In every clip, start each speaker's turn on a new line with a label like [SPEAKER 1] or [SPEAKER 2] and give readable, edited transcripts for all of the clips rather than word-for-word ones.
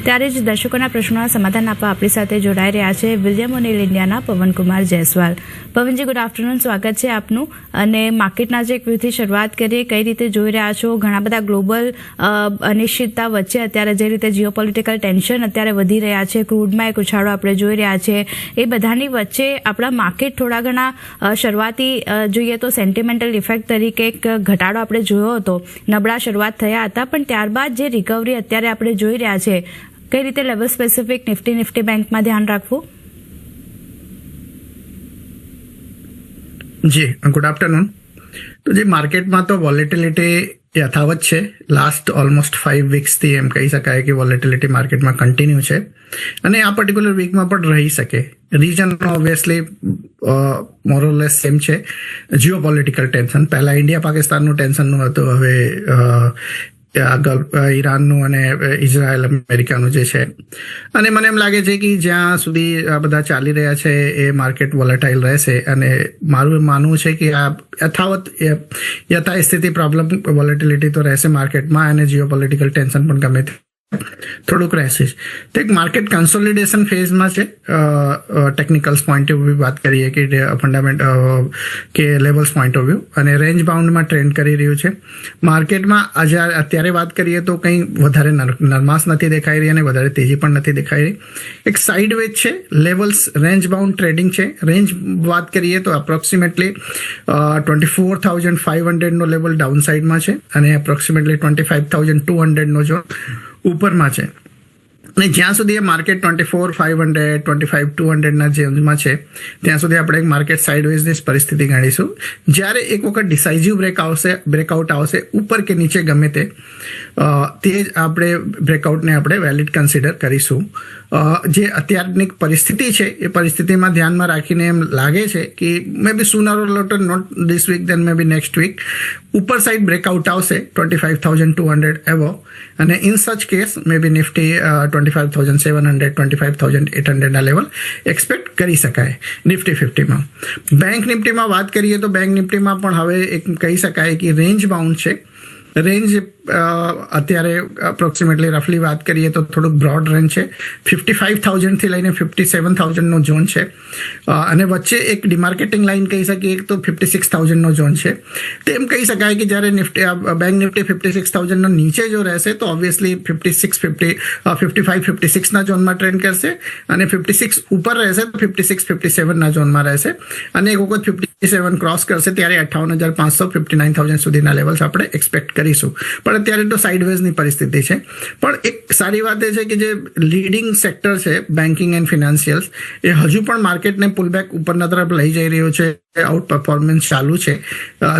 [SPEAKER 1] ત્યારે જ દર્શકોના પ્રશ્નોના સમાધાન આપવા આપણી સાથે જોડાઈ રહ્યા છે વિલિયમ ઓનિલ ઇન્ડિયાના પવનકુમાર જયસ્વાલ. પવનજી, ગુડ આફ્ટરનૂન, સ્વાગત છે આપનું. અને માર્કેટના જે એક વ્યૂથી શરૂઆત કરીએ, કઈ રીતે જોઈ રહ્યા છો? ઘણા બધા ગ્લોબલ અનિશ્ચિતતા વચ્ચે અત્યારે જે રીતે જીઓપોલિટિકલ ટેન્શન અત્યારે વધી રહ્યા છે, ક્રૂડમાં એક ઉછાળો આપણે જોઈ રહ્યા છે, એ બધાની વચ્ચે આપણા માર્કેટ થોડા ઘણા શરૂઆતી જોઈએ તો સેન્ટિમેન્ટલ ઇફેક્ટ તરીકે એક ઘટાડો આપણે જોયો હતો. નબળા શરૂઆત થયા હતા, પણ ત્યારબાદ જે રિકવરી અત્યારે આપણે જોઈ રહ્યા છે, કઈ રીતે લેવલ સ્પેસિફિક નિફ્ટી બેંકમાં ધ્યાન રાખવું?
[SPEAKER 2] જી, ગુડ આફ્ટરનૂન. તો જે માર્કેટમાં તો વોલેટિલિટી યથાવત છે. લાસ્ટ ઓલમોસ્ટ 5 વીક્સથી એમ કહી શકાય કે વોલેટિલિટી માર્કેટમાં કન્ટિન્યુ છે અને આ પર્ટિક્યુલર વીકમાં પણ રહી શકે. રીઝન ઓબ્વિયસલી મોરલેસ સેમ છે. જીઓપોલિટિકલ ટેન્શન, પહેલા ઇન્ડિયા પાકિસ્તાનનું ટેન્શનનું હતું, હવે ઈરાનનું અને ઇઝરાયલ અમેરિકાનું જે છે. અને મને એમ લાગે છે કે જ્યાં સુધી આ બધા ચાલી રહ્યા છે એ માર્કેટ વોલેટાઇલ રહેશે અને મારું માનવું છે કે આ યથાસ્થિતિ પ્રોબ્લેમ વોલેટિલિટી તો રહેશે માર્કેટમાં અને જીઓપોલિટિકલ ટેન્શન પણ ગમે થોડુંક રહેશે. તો એક માર્કેટ કન્સોલિડેશન ફેઝમાં છે. ટેકનિકલ્સ પોઈન્ટ ઓફ વ્યૂ વાત કરીએ કે ફંડામેન્ટ કે લેવલ્સ પોઈન્ટ ઓફ વ્યૂ અને રેન્જ બાઉન્ડમાં ટ્રેન્ડ કરી રહ્યું છે. માર્કેટમાં અત્યારે વાત કરીએ તો કંઈ વધારે નરમાશ નથી દેખાઈ રહી અને વધારે તેજી પણ નથી દેખાઈ રહી. એક સાઇડ વેજ છે. લેવલ્સ રેન્જ બાઉન્ડ ટ્રેડિંગ છે. રેન્જ વાત કરીએ તો એપ્રોક્સિમેટલી 24,500 નો લેવલ ડાઉન સાઇડમાં છે અને એપ્રોક્સિમેટલી 25,200 નો જો ઉપરમાં છે. અને જ્યાં સુધી માર્કેટ 24,500 25,200 ના રેન્જમાં છે ત્યાં સુધી આપણે એક માર્કેટ સાઇડવેઝની પરિસ્થિતિ ગણીશું. જ્યારે એક વખત ડિસાઇઝિવ બ્રેકઆઉટ આવશે ઉપર કે નીચે ગમે તે જ આપણે બ્રેકઆઉટને આપણે વેલિડ કન્સિડર કરીશું. જે અત્યારની પરિસ્થિતિ છે એ પરિસ્થિતિમાં ધ્યાનમાં રાખીને એમ લાગે છે કે may be sooner or later, not this week then may be next week, ઉપર સાઇડ બ્રેકઆઉટ આવશે 25,200 એવો અને in such case May B Nifty 25,700 25,800 ના લેવલ એક્સપેક્ટ કરી શકાય. નિફ્ટી 50માં બેંક નિફ્ટીમાં વાત કરીએ તો બેંક નિફ્ટીમાં પણ હવે એક કહી શકાય કે રેન્જ બાઉન્ડ છે. રેન્જ અત્યારે એપ્રોક્સિમેટલી રફલી વાત કરીએ તો થોડુંક બ્રોડ રેન્જ છે. 55,000 થી લઈને 57,000 નો ઝોન છે અને વચ્ચે એક ડિમાર્કેટિંગ લાઇન કહી શકીએ તો 56,000 નો ઝોન છે. તો એમ કહી શકાય કે જ્યારે બેંક નિફ્ટી 56,000 નો નીચે જો રહેશે તો ઓબ્વિયસલી 55-56 ના ઝોનમાં ટ્રેન્ડ કરશે અને 56 ઉપર રહેશે તો 56-57 ના ઝોનમાં રહેશે અને એક વખત 57 ક્રોસ કરશે ત્યારે 58,500 59,000 સુધીના લેવલ્સ આપણે એક્સપેક્ટ કરીશું. પણ અત્યારે તો સાઇડવેઝની પરિસ્થિતિ છે. પણ એક સારી વાત એ છે કે જે લીડિંગ સેક્ટર છે બેન્કિંગ એન્ડ ફિનાન્શિયલ્સ એ હજુ પણ માર્કેટને પુલબેક ઉપરના તરફ લઈ જઈ રહ્યો છે. આઉટ પરફોર્મન્સ ચાલુ છે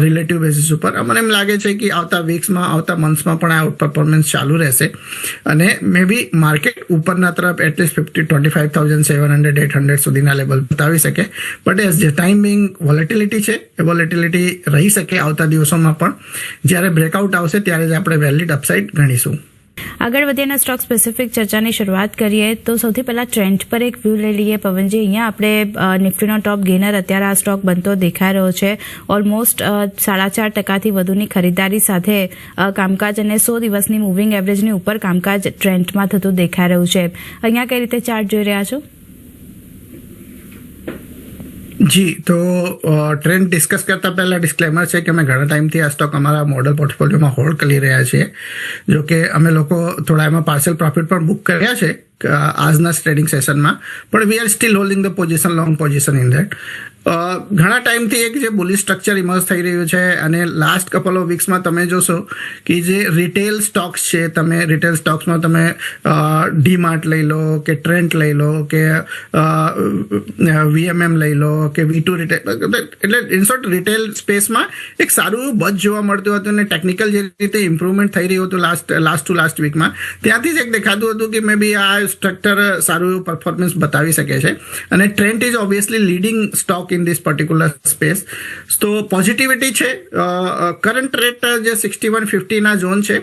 [SPEAKER 2] રિલેટિવ બેસિસ ઉપર. મને એમ લાગે છે કે આવતા વીક્સમાં આવતા મંથ્સમાં પણ આઉટ પરફોર્મન્સ ચાલુ રહેશે અને મે બી માર્કેટ ઉપરના તરફ એટલીસ્ટ 25,700 સુધીના લેવલ બતાવી શકે. બટ એઝ જે ટાઈમ બિંગ વોલેટિલિટી છે એ વોલેટિલિટી રહી શકે આવતા દિવસોમાં પણ. જ્યારે બ્રેકઆઉટ આવશે ત્યારે જ આપણે વેલિડ અપસાઇડ ગણીશું.
[SPEAKER 1] આગળ વધીને સ્ટોક સ્પેસિફિક ચર્ચાની શરૂઆત કરીએ તો સૌથી પહેલાં ટ્રેન્ડ પર એક વ્યૂ લઈ લઈએ. પવનજી, અહીંયા આપણે નિફ્ટીનો ટોપ ગેનર અત્યારે આ સ્ટોક બનતો દેખાઈ રહ્યો છે. ઓલમોસ્ટ 4.5% વધુની ખરીદારી સાથે કામકાજ અને 100 દિવસની મૂવિંગ એવરેજની ઉપર કામકાજ ટ્રેન્ડમાં થતું દેખાઈ રહ્યું છે. અહીંયા કઈ રીતે ચાર્ટ જોઈ રહ્યા છો?
[SPEAKER 2] જી, તો ટ્રેન્ડ ડિસ્કસ કરતા પહેલા ડિસ્ક્લેમર છે કે અમે ઘણા ટાઈમથી આ સ્ટોક અમારા મોડલ પોર્ટફોલિયોમાં હોલ્ડ કરી રહ્યા છીએ. જો કે અમે લોકો થોડા એમાં પાર્સલ પ્રોફિટ પણ બુક કર્યા છે આજના ટ્રેડિંગ સેશનમાં, પણ we are still holding the position, long position in that. ઘણા ટાઈમથી એક જે બુલિશ સ્ટ્રક્ચર ઇમર્જ થઈ રહ્યું છે અને લાસ્ટ કપલ ઓફ વીક્સમાં તમે જોશો કે જે રિટેલ સ્ટોક્સ છે, તમે રિટેલ સ્ટોક્સમાં તમે ડીમાર્ટ લઈ લો કે ટ્રેન્ટ લઈ લો કે VMM લઈ લો કે V2 રિટેલ, એટલે ઇન શોર્ટ રિટેલ સ્પેસમાં એક સારું બચ જોવા મળતું હતું અને ટેકનિકલ જે રીતે ઇમ્પ્રુવમેન્ટ થઈ રહ્યું હતું લાસ્ટ વીકમાં, ત્યાંથી જ એક દેખાતું હતું કે મે બી આ સ્ટ્રક્ચર સારું એવું પરફોર્મન્સ બતાવી શકે છે અને trend is obviously leading stock in this particular space. તો પોઝિટિવિટી છે. કરંટ રેટ જે 6150 ઝોન છે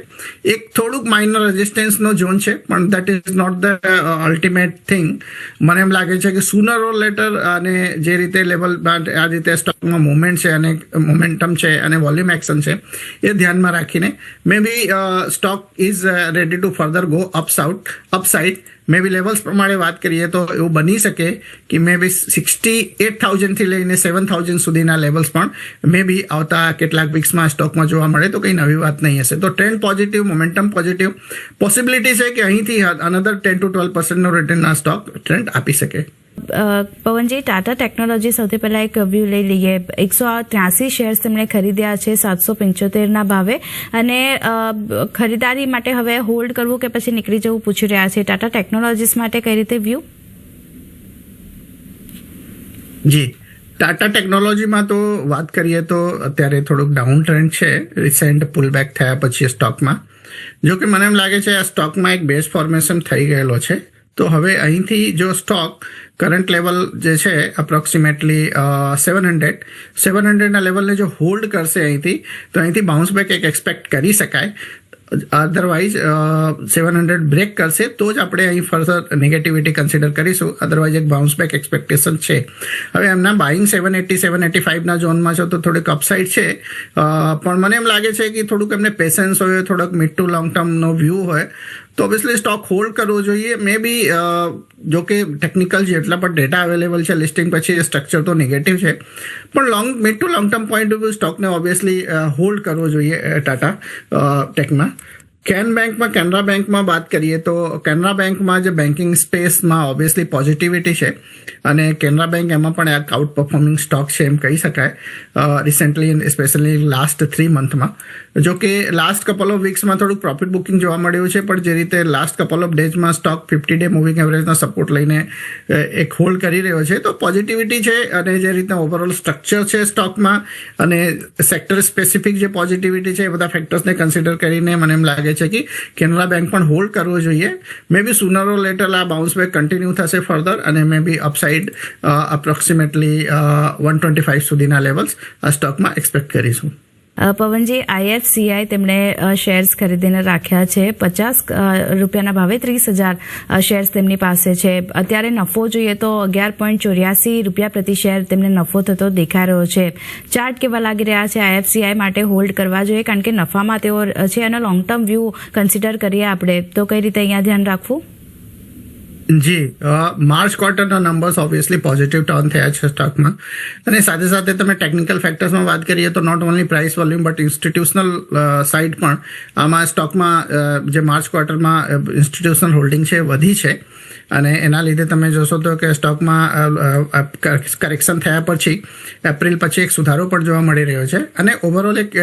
[SPEAKER 2] એક થોડુંક માઇનર રેઝિસ્ટન્સનો ઝોન છે, પણ that is not the ultimate thing. મને એમ લાગે છે કે સુનર ઓર લેટર અને જે રીતે લેવલ આ રીતે સ્ટોકમાં મુવમેન્ટ છે અને મોમેન્ટમ છે અને વોલ્યુમ એક્શન છે એ ધ્યાનમાં રાખીને may be stock is ready to further go upside. May be levels પ્રમાણે વાત કરીએ તો એવું બની શકે કે મે બી 68,000 થી લઈને 7,000 સુધીના લેવલ્સ પણ મે બી આવતા કેટલાક વીક્સમાં સ્ટોકમાં જોવા મળે તો કંઈ નવી વાત નહીં હશે. તો trend positive, momentum positive, possibility છે કે અહીંથી અનધર 10 to 12% રિટર્ન આ સ્ટોક ટ્રેન્ડ આપી શકે.
[SPEAKER 1] પવનજી, ટાટા ટેકનોલોજી સૌથી પહેલા એક વ્યૂ લઈ લઈએ. 183 શેર્સ તેમણે ખરીદ્યા છે 775 ભાવે, અને ખરીદારી માટે હવે હોલ્ડ કરવું કે પછી નીકળી જવું પૂછી રહ્યા છે. ટાટા ટેકનોલોજીસ માટે કઈ રીતે વ્યૂ?
[SPEAKER 2] જી, ટાટા ટેકનોલોજીમાં તો વાત કરીએ તો અત્યારે થોડુંક ડાઉન ટ્રેન્ડ છે રિસેન્ટ પુલબેક થયા પછી સ્ટોકમાં. જો કે મને એમ લાગે છે આ સ્ટોકમાં એક બેઝ ફોર્મેશન થઈ ગયેલો છે. તો હવે અહીંથી જો સ્ટોક કરંટ લેવલ જે છે અપ્રોક્સિમેટલી 700ના લેવલને જો હોલ્ડ કરશે અહીંથી, તો અહીંથી બાઉન્સ બેક એક એક્સપેક્ટ કરી શકાય. અધરવાઇઝ 700 બ્રેક કરશે તો જ આપણે અહીં ફર્ધર નેગેટિવિટી કન્સિડર કરીશું. અધરવાઇઝ એક બાઉન્સ બેક એક્સપેક્ટેશન છે. હવે એમના બાઇંગ 780-785ના ઝોનમાં છે તો થોડીક અપસાઇડ છે, પણ મને એમ લાગે છે કે થોડુંક એમને પેશન્સ હોય, થોડોક મિડ ટુ લોંગ ટર્મનો વ્યૂ હોય તો ઓબ્વિયસલી સ્ટોક હોલ્ડ કરવો જોઈએ. મે બી જો કે ટેકનિકલ જેટલા પણ ડેટા અવેલેબલ છે લિસ્ટિંગ પછી સ્ટ્રક્ચર તો નેગેટિવ છે, પણ mid to long term point of view સ્ટોકને ઓબ્વિયસલી હોલ્ડ કરવો જોઈએ ટાટા ટેકમાં. કેનરા બેંકમાં વાત કરીએ તો કેનરા બેંકમાં જે બેન્કિંગ સ્પેસમાં ઓબ્વિયસલી પોઝિટિવિટી છે અને કેનરા બેંક એમાં પણ એક આઉટ પરફોર્મિંગ સ્ટોક છે એમ કહી શકાય રિસેન્ટલી, સ્પેશિયલી લાસ્ટ 3 મંથમાં. જો કે લાસ્ટ કપલ ઓફ વીક્સમાં થોડુંક પ્રોફિટ બુકિંગ જોવા મળ્યું છે, પણ જે રીતે લાસ્ટ કપલ ઓફ ડેઝમાં સ્ટોક 50-day મૂવિંગ એવરેજનો સપોર્ટ લઈને એક હોલ્ડ કરી રહ્યો છે, તો પોઝિટિવિટી છે. અને જે રીતના ઓવરઓલ સ્ટ્રક્ચર છે સ્ટોકમાં અને સેક્ટર સ્પેસિફિક જે પોઝિટિવિટી છે એ બધા ફેક્ટર્સને કન્સિડર કરીને મને એમ લાગે છે કે કેનરા બેંક પણ હોલ્ડ કરવો જોઈએ. મે બી સુનર ઓર લેટર આ બાઉન્સ બેક કન્ટિન્યુ થશે ફર્ધર અને મે બી અપસાઇડ અપ્રોક્સિમેટલી 125 સુધીના લેવલ્સ આ સ્ટોકમાં એક્સપેક્ટ કરીશું.
[SPEAKER 1] પવનજી, IFCI તેમણે શેર્સ ખરીદીને રાખ્યા છે 50 રૂપિયાના ભાવે. 30,000 શેર્સ તેમની પાસે છે. અત્યારે નફો જોઈએ તો 11.84 રૂપિયા પ્રતિ શેર તેમને નફો થતો દેખાઈ રહ્યો છે. ચાર્ટ કેવા લાગી રહ્યા છે? IFCI માટે હોલ્ડ કરવા જોઈએ કારણ કે નફામાં તેઓ છે અને લોંગ ટર્મ વ્યૂ કન્સિડર કરીએ આપણે તો કઈ રીતે અહીંયા ધ્યાન રાખવું?
[SPEAKER 2] જી, માર્ચ ક્વાર્ટરના નંબર્સ ઓબ્વિયસલી પોઝિટિવ ટર્ન થયા છે સ્ટોકમાં, અને સાથે સાથે તમે ટેકનિકલ ફેક્ટર્સમાં વાત કરીએ તો not only price volume but institutional side પણ આમાં સ્ટોકમાં જે માર્ચ ક્વાર્ટરમાં ઇન્સ્ટિટ્યુશનલ હોલ્ડિંગ છે વધી છે, અને એના લીધે તમે જોશો તો કે સ્ટોકમાં કરેક્શન થયા પછી એપ્રિલ પછી એક સુધારો પણ જોવા મળી રહ્યો છે. અને ઓવરઓલ એક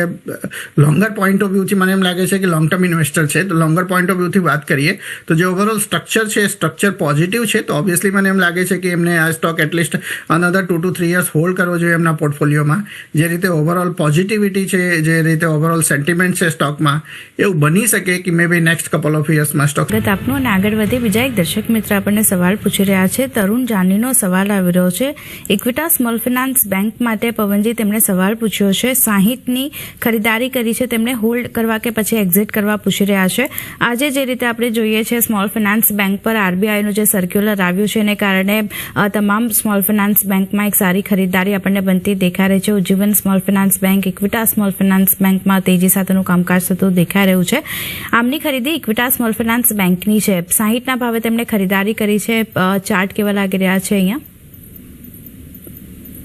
[SPEAKER 2] લોંગર પોઈન્ટ ઓફ વ્યૂથી મને એમ લાગે છે કે લોંગ ટર્મ ઇન્વેસ્ટર છે તો લોંગર પોઈન્ટ ઓફ વ્યૂથી વાત કરીએ તો જે ઓવરઓલ સ્ટ્રક્ચર છે સ્ટ્રક્ચર પોઝિટિવ છે. તો ઓબ્વિયસલી મને એમ લાગે છે કે એમને આ stock at least another 2 to 3 years hold કરવો જોઈએ એમના પોર્ટફોલિયોમાં. જે રીતે ઓવરઓલ પોઝિટિવિટી છે, જે રીતે ઓવરઓલ સેન્ટિમેન્ટ છે સ્ટોકમાં, એવું બની શકે કે may be next couple of યર્સમાં stock.
[SPEAKER 1] આપનું અને આગળ વધે બીજા એક દર્શક મિત્ર આપણને સવાલ પૂછી રહ્યા છે. તરુણ જાનીનો સવાલ આવી રહ્યો છે. ઇક્વિટા સ્મોલ ફાઇનાન્સ બેંક માટે પવનજી તેમણે સવાલ પૂછ્યો છે. 60ની ખરીદારી કરી છે, તેમણે હોલ્ડ કરવા કે પછી એક્ઝિટ કરવા પૂછી રહ્યા છે. આજે જે રીતે આપણે જોઈએ છે સ્મોલ ફાઇનાન્સ બેંક પર RBIનું જે સર્ક્યુલર આવ્યું છે એને કારણે તમામ સ્મોલ ફાઇનાન્સ બેંકમાં એક સારી ખરીદારી આપણને બનતી દેખાઈ રહી છે. Ujjivan small finance bank, Equitas small finance બેંકમાં તેજી સાથેનું કામકાજ થતું દેખાઈ રહ્યું છે. આમની ખરીદી ઇક્વિટા સ્મોલ ફાઇનાન્સ બેંકની છે. 60ના ભાવે તેમણે ખરીદારી કરી છે. ચાર્ટ કેવા લાગી રહ્યા છે અહીંયા?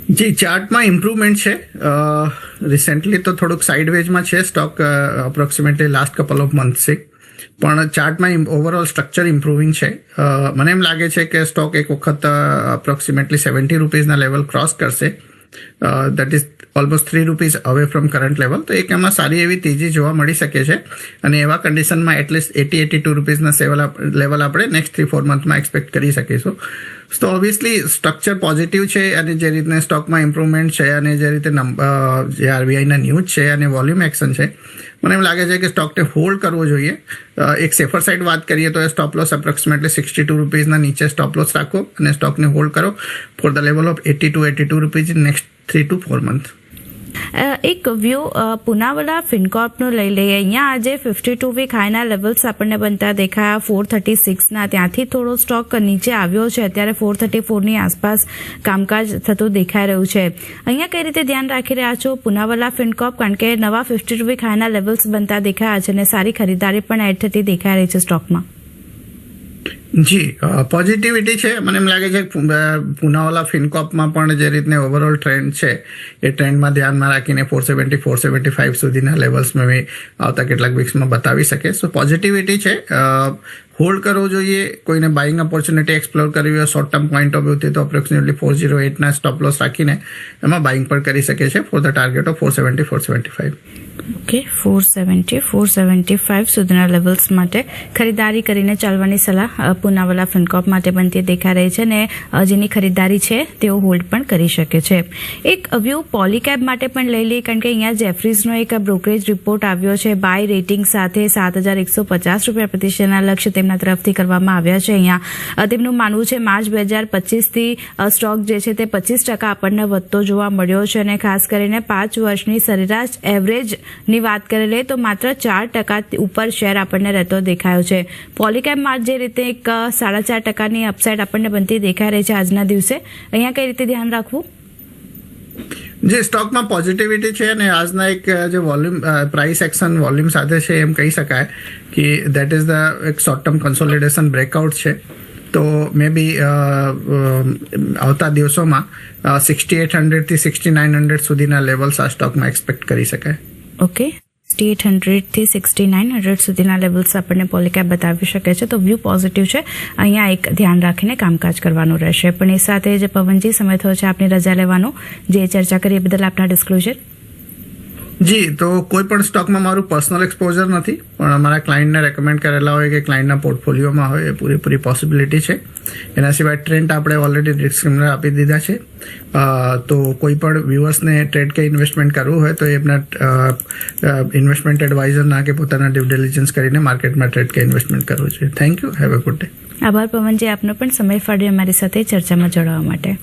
[SPEAKER 2] જી, ચાર્ટમાં ઇમ્પ્રુવમેન્ટ છે. રિસેન્ટલી તો થોડુંક સાઇડવેઝમાં છે stock approximately last couple of મંથથી, પણ ચાર્ટમાં ઓવરઓલ સ્ટ્રક્ચર ઇમ્પ્રુવિંગ છે. મને એમ લાગે છે કે સ્ટોક એક વખત અપ્રોક્સિમેટલી 70 રૂપીઝના લેવલ ક્રોસ કરશે. That is almost ₹3 away from current level. તો એક એમાં સારી એવી તેજી જોવા મળી શકે છે અને એવા કન્ડિશનમાં એટલીસ્ટ ₹82 લેવલ આપણે નેક્સ્ટ 3-4 મંથમાં એક્સપેક્ટ કરી શકીશું. તો ઓબ્વિયસલી સ્ટ્રક્ચર પોઝિટિવ છે અને જે રીતના સ્ટોકમાં ઇમ્પ્રુવમેન્ટ છે અને જે રીતે જે આરબીઆઈના ન્યૂઝ છે અને વોલ્યુમ એક્શન છે, મને એમ લાગે છે કે સ્ટોકને હોલ્ડ કરવો જોઈએ. એક સેફર સાઇડ વાત કરીએ તો સ્ટોપ લોસ અપ્રોક્સિમેટલી ₹62 નીચે સ્ટોપ લોસ રાખો અને સ્ટોકને હોલ્ડ કરો for the level of ₹82 in next 3 to 4 month.
[SPEAKER 1] એક વ્યૂ પુનાવાલા ફિનકોર્પનું લઈ લઈએ. અહીંયા આજે 52 વીક હાઈના લેવલ્સ આપણને બનતા દેખાયા 436ના. ત્યાંથી થોડો સ્ટોક નીચે આવ્યો છે. અત્યારે 434ની આસપાસ કામકાજ થતું દેખાઈ રહ્યું છે. અહીંયા કઈ રીતે ધ્યાન રાખી રહ્યા છો પુનાવાલા ફિનકોર્પ? કારણ કે નવા 52 વીક હાઈના લેવલ્સ બનતા દેખાયા છે અને સારી ખરીદારી પણ એડ થતી દેખાઈ રહી છે સ્ટોકમાં.
[SPEAKER 2] જી, પોઝિટિવિટી છે. મને એમ લાગે છે પુનાવાલા ફિનકોર્પમાં પણ જે રીતને ઓવરઓલ ટ્રેન્ડ છે એ ટ્રેન્ડમાં ધ્યાનમાં રાખીને 470-475 સુધીના લેવલ્સ મેં આવતા કેટલાક વીક્સમાં બતાવી શકે. સો પોઝિટિવિટી છે. હોલ્ડ કરવો જોઈએ. કોઈને બાઇંગ ઓપોર્ચ્યુનિટી એક્સપ્લોર કરવી હોય શોર્ટ ટર્મ પોઈન્ટ ઓફ વ્યૂથી તો અપ્રોક્સિમેટલી 408ના સ્ટોપ લોસ રાખીને એમાં બાઇંગ પણ કરી શકે છે for the target of 470-475.
[SPEAKER 1] Okay, 470-475 સુધીના લેવલ્સ માટે ખરીદારી કરીને ચાલવાની સલાહ પુનાવાલા ફિનકોર્પ માટે બનતી દેખાઈ રહી છે અને જેની ખરીદારી છે તેઓ હોલ્ડ પણ કરી શકે છે. એક વ્યૂ પોલીકેબ માટે પણ લઈ લઈએ કારણ કે અહીંયા જેફરીઝનો એક બ્રોકરેજ રિપોર્ટ આવ્યો છે. બાય રેટિંગ સાથે ₹7,150 પ્રતિ શેરના લક્ષ્ય તેમના તરફથી કરવામાં આવ્યા છે. અહીંયા તેમનું માનવું છે માર્ચ 2025થી સ્ટોક જે છે તે 25% આપણને વધતો જોવા મળ્યો છે અને ખાસ કરીને 5 વર્ષની સરેરાશ એવરેજની વાત કરી લઈએ તો માત્ર 4% ઉપર શેર આપણને રહેતો દેખાયો છે. પોલીકેબમાં જે રીતે એક 4.5%ની અપસાઇડ આપણને બનતી દેખાઈ રહી છે આજના દિવસે, અહીંયા કઈ રીતે ધ્યાન રાખવું?
[SPEAKER 2] જે સ્ટોકમાં પોઝિટિવિટી છે અને આજના એક જે વોલ્યુમ પ્રાઇસ એક્શન વોલ્યુમ સાથે છે એમ કહી શકાય કે દેટ ઇઝ ધ એક શોર્ટ ટર્મ કન્સોલિડેશન બ્રેકઆઉટ છે. તો મે બી આવતા દિવસોમાં 6800 થી 6900 સુધીના લેવલ્સ આ સ્ટોકમાં એક્સપેક્ટ કરી શકાય.
[SPEAKER 1] ઓકે, 6800 થી 6900 સુધીના લેવલ્સ આપણને પોલીકેબ બતાવી શકે છે. તો વ્યૂ પોઝિટિવ છે. અહીંયા એક ધ્યાન રાખીને કામકાજ કરવાનું રહેશે. પણ એ સાથે જે પવનજી સમય થયો છે આપની રજા લેવાનો, જે ચર્ચા કરી એ બદલ આપના ડિસ્ક્લોઝર.
[SPEAKER 2] જી, તો કોઈ પણ સ્ટોકમાં મારું પર્સનલ એક્સપોઝર નથી, પણ અમારા ક્લાયન્ટને રેકમેન્ડ કરેલા હોય કે ક્લાયન્ટના પોર્ટફોલિયોમાં હોય એ પૂરેપૂરી પોસિબિલિટી છે. એના સિવાય ટ્રેન્ડ આપણે ઓલરેડી ડિસ્ક્લેમર આપી દીધા છે. તો કોઈ પણ વ્યુઅર્સને ટ્રેડ કે ઇન્વેસ્ટમેન્ટ કરવું હોય તો એમના ઇન્વેસ્ટમેન્ટ એડવાઇઝરના કે પોતાના ડ્યુ ડિલિજન્સ કરીને માર્કેટમાં ટ્રેડ કે ઇન્વેસ્ટમેન્ટ કરવું જોઈએ. Thank you. Have a good day.
[SPEAKER 1] આભાર પવનજી, આપનો પણ સમય ફાળવી અમારી સાથે ચર્ચામાં જોડાવા માટે.